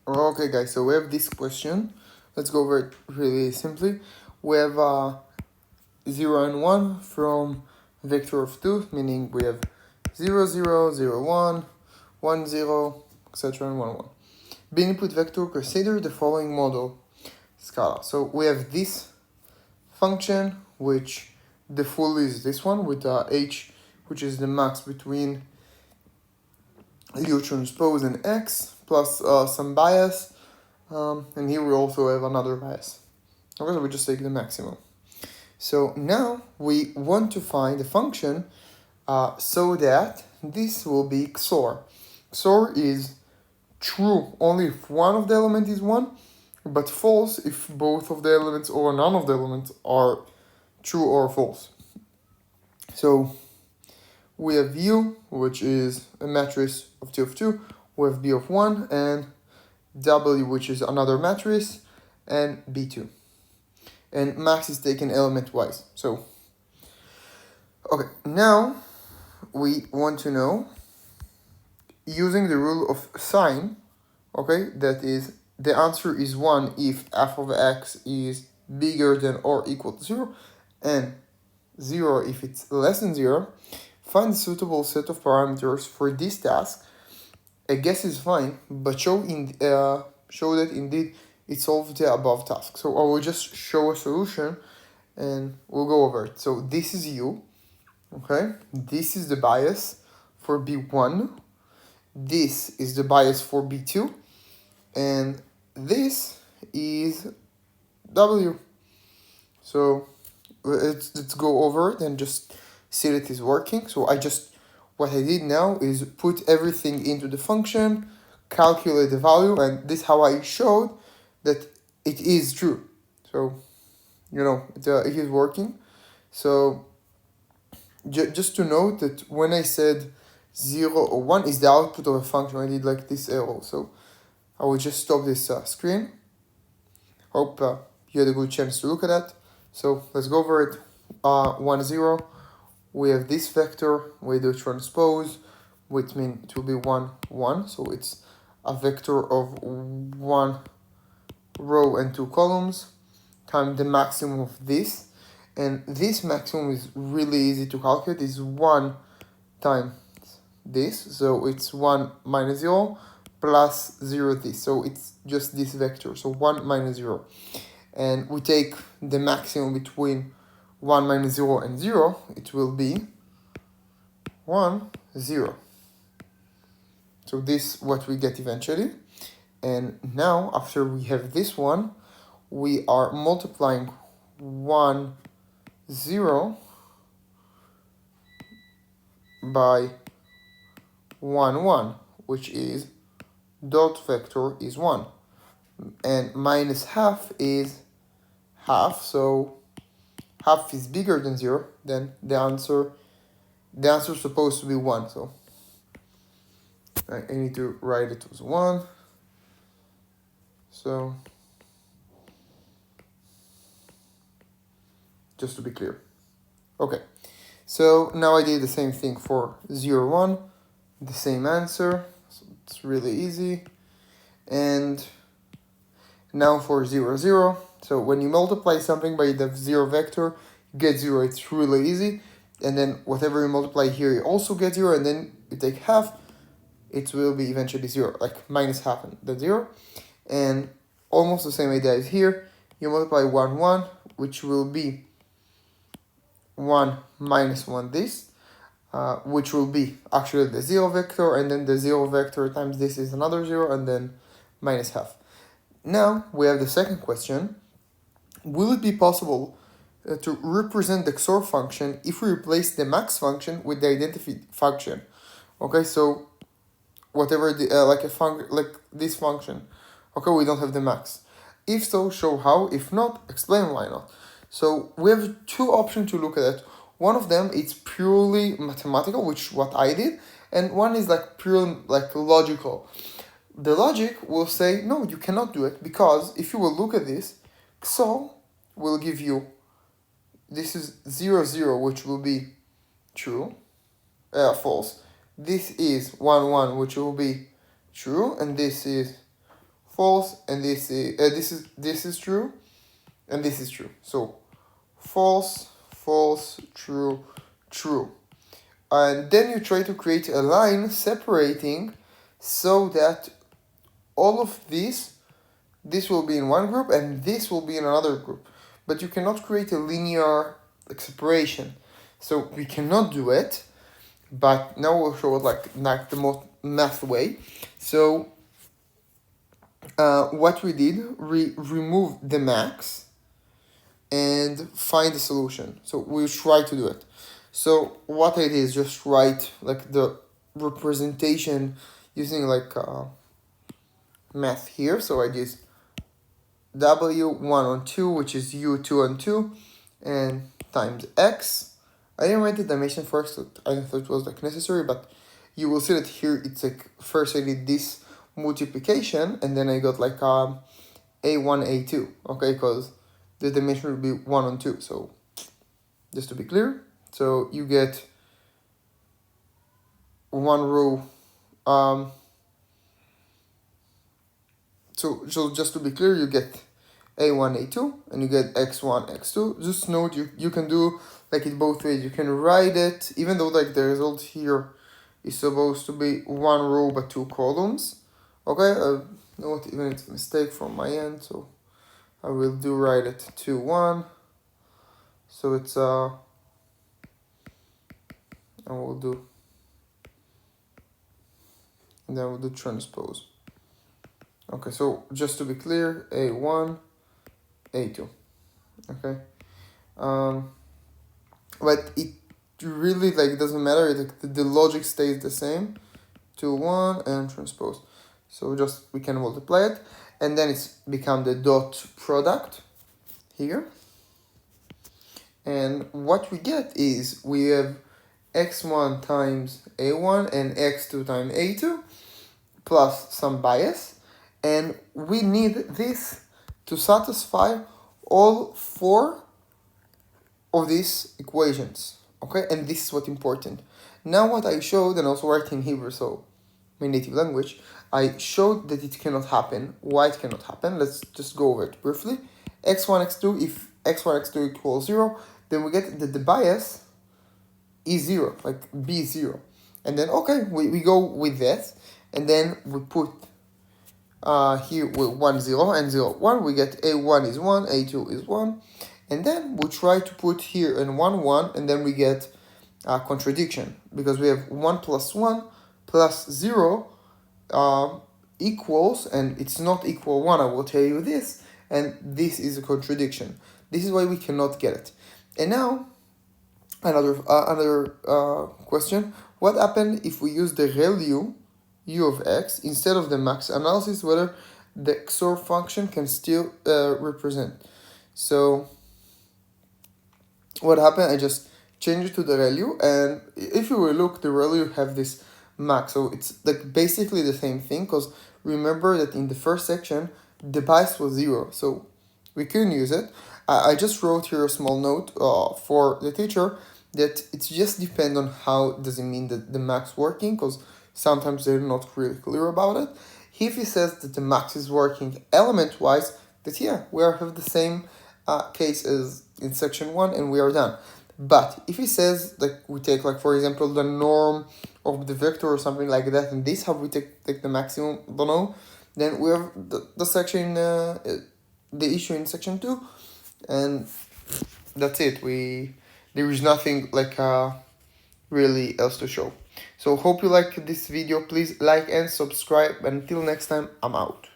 Okay, guys, so we have this question. Let's go over it really simply. We have 0 and 1 from vector of 2, meaning we have 0, 0, 0, 1, 1, 0, etc. and 1, 1. Being input vector, consider the following model scalar. So we have this function, which the full is this one with h, which is the max between LU transpose and x, plus some bias, and here we also have another bias. Okay, so we just take the maximum. So now we want to find a function so that this will be XOR. XOR is true only if one of the elements is 1, but false if both of the elements or none of the elements are true or false. So we have U, which is a matrix of T of 2, we have B of 1, and W, which is another matrix, and B2. And max is taken element-wise. So, okay, now we want to know, using the rule of sign, okay, that is, the answer is 1 if f of x is bigger than or equal to 0, and 0 if it's less than 0, find a suitable set of parameters for this task. A guess is fine, but show that indeed it solves the above task. So I will just show a solution and we'll go over it. So this is U, okay? This is the bias for B1. This is the bias for B2. And this is W. So let's go over it and just see that it's working. So what I did now is put everything into the function, calculate the value, and this is how I showed that it is true. So, it is working. So, just to note that when I said 0 or 1 is the output of a function, I did like this arrow. So, I will just stop this screen. Hope you had a good chance to look at that. So, let's go over it. 1, 0. We have this vector, we do transpose, which means it will be 1, 1. So it's a vector of 1 row and 2 columns times the maximum of this. And this maximum is really easy to calculate. It's 1 times this. So it's 1 minus 0 plus 0 this. So it's just this vector. So 1 minus 0. And we take the maximum between 1 minus 0 and 0, it will be 1, 0. So this is what we get eventually. And now, after we have this one, we are multiplying 1, 0 by 1, 1, which is dot vector is 1. And minus half is half, so half is bigger than 0, then the answer is supposed to be 1. So I need to write it as 1. So just to be clear. Okay, so now I did the same thing for 0, 1, the same answer. So it's really easy. And now for 0, 0. So when you multiply something by the 0 vector, you get 0. It's really easy. And then whatever you multiply here, you also get 0. And then you take half, it will be eventually 0, like minus half and the 0. And almost the same idea is here. You multiply 1, 1, which will be 1 minus 1 this, which will be actually the 0 vector. And then the 0 vector times this is another 0, and then minus half. Now we have the second question. Will it be possible to represent the XOR function if we replace the max function with the identity function? Okay, so whatever the like this function. Okay, we don't have the max. If so, show how. If not, explain why not. So we have two options to look at it. One of them is purely mathematical, which what I did, and one is like pure like logical. The logic will say, no, you cannot do it, because if you will look at this, XOR will give you, this is 0, 0, which will be true, false. This is 1, 1, which will be true, and this is false, and this is true, and this is true. So false, false, true, true. And then you try to create a line separating so that all of this will be in one group and this will be in another group. But you cannot create a linear separation. So we cannot do it, but now we'll show it like the most math way. So what we did, we removed the max and find the solution. So we'll try to do it. So what I did is just write like the representation using like math here. So I use W1 on 2, which is U2 on 2, and times X. I didn't write the dimension first, so I didn't thought it was like necessary, but you will see that here it's like first I did this multiplication and then I got like A1, A2, okay, because the dimension will be 1 on 2. So just to be clear, so you get one row. So just to be clear, you get A1, A2, and you get X1, X2. Just note you can do like it both ways. You can write it, even though like the result here is supposed to be one row but two columns. Okay, note even it's a mistake from my end, so I will do write it 2, 1. So it's and we'll do, and then we'll do transpose. Okay, so just to be clear, A1, A2. Okay, but it really like doesn't matter. The logic stays the same. 2, 1 and transpose. So just we can multiply it, and then it's become the dot product here. And what we get is we have x1 times a1 and x2 times a2 plus some bias, and we need this to satisfy all 4 of these equations, okay? And this is what's important. Now what I showed, and also write in Hebrew, so my native language, I showed that it cannot happen. Why it cannot happen? Let's just go over it briefly. x1, x2, if x1, x2 equals 0, then we get that the bias is 0, like b is 0. And then, okay, we go with that, and then we put here with 1, 0 and 0, 1, we get a1 is 1, a2 is 1, and then we try to put here in 1, 1, and then we get a contradiction, because we have 1 plus 1 plus 0 equals, and it's not equal 1, I will tell you this, and this is a contradiction. This is why we cannot get it. And now, another question, what happened if we use the ReLU u of x instead of the max analysis, whether the XOR function can still represent? So what happened, I just changed it to the ReLU, and if you will look, the ReLU have this max, so it's like basically the same thing, because remember that in the first section the bias was 0, so we couldn't use it. I just wrote here a small note for the teacher that it just depends on how does it mean that the max working, because sometimes they're not really clear about it. If he says that the max is working element wise, that yeah, we have the same case as in section 1 and we are done. But if he says like we take like for example the norm of the vector or something like that, and this how we take the maximum, don't know, then we have the section the issue in section 2, and that's it. There is nothing like really else to show. So hope you like this video. Please like and subscribe. Until next time, I'm out.